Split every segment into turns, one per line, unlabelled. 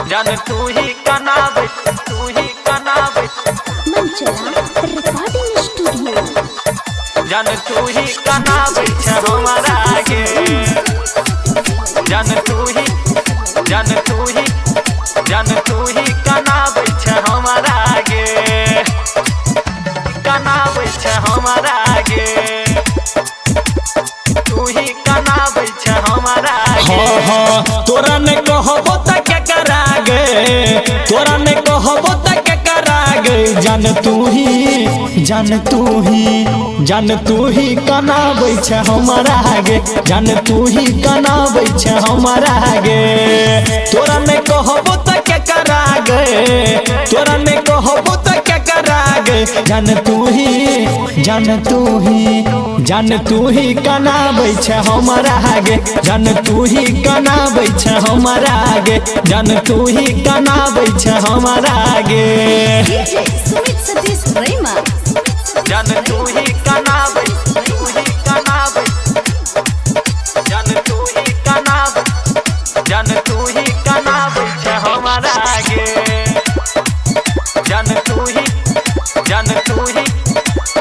जान तू ही कनावे, तू ही कनावे।
मंचला रिकॉर्डिंग स्टूडियो।
जान तू ही कनावे हमारा आगे। जान तू ही, जान तू ही, जान तू ही कनावे हमारा आगे। कनावे हमारा आगे। तू ही कनावे हमारा आगे।
तोरा ने कहबो त के करागे, तोरा ने कहबो त के करागे। जान तू ही, जान तू ही, जान तू ही कनाबै छ हमारा आगे। जान तू ही कनाबै छ हमारा आगे। तोरा ने कहबो त के करागे, तोरा ने कहबो त के करागे। जान तू ही, जान तू ही, जान तू ही कनाबै छ हमारा आगे। जान तू ही कनाबै छ हमारा आगे। जान तू ही कनाबै छ हमारा आगे।
डीजे सुमित सतीश रैमा।
जान तू ही कनावे, तू ही कनावे। जान तू ही कनावे, जान तू ही कनावे हमारा आगे। जान तू ही, जान तू ही,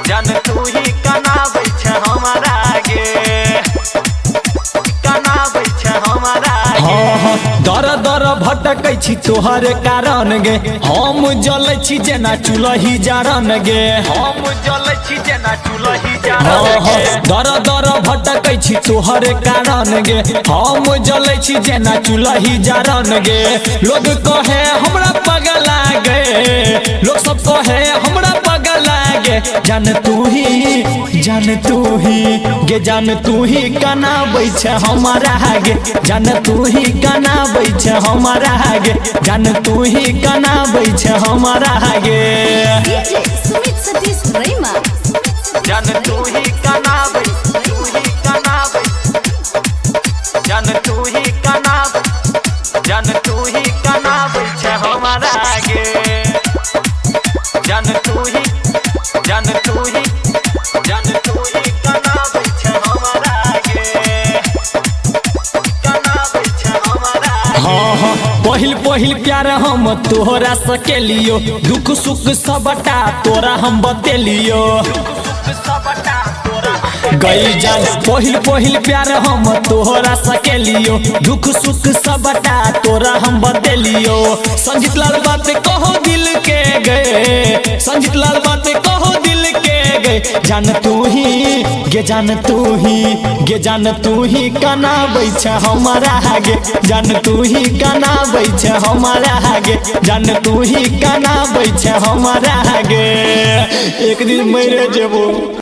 जान तू ही कनावे हमारा आगे। कनावे हमारा आगे।
दर दर भटकै छी तोहर कारण गे। हम जलै छी जेना चुलही जारन गे।
हम जलै छी जेना चुलही जारन गे।
दर दर भटकै छी तोहर कारण गे। हम जलै छी जेना चुलही जारन गे। लोग कहे हमरा पगला गे, लोग सब कहे हमरा पगला गे। जान तू ही, जान तू ही, गे जान तू ही कनाबै छ हमारा आगे। जान तू ही कनाबै छ हमारा आगे। जान तू ही कनाबै छ हमारा आगे।
डीजे सुमित सतीश रैमा।
जान तू ही कनावे, तू ही कनावे। जान तू ही कनावे, जान तू ही कनावे हमारा आगे। जान तू ही, जान तू ही, जान तू ही कनावे हमारा आगे। कनावे हमारा आगे।
पहिल पहिल प्यार हम तोहरा सकेलियो। दुख सुख सबटा तोरा हम बतेलियो। गई जान पहिल पहिल प्यार हम तोहरा सकेलियो। दुख सुख सबटा तोरा हम बतेलियो। संजीत लाल बात कहो दिल के गए, संजीत लाल बात कहो दिल के गए। जान तू ही, गे जान तू ही, गे जान तू ही कनाबै छ हमारा आगे। जान तू ही कनाबै छ हमारा आगे। जान तू ही कनाबै छ हमारा आगे। एक दिन मरे जेबो।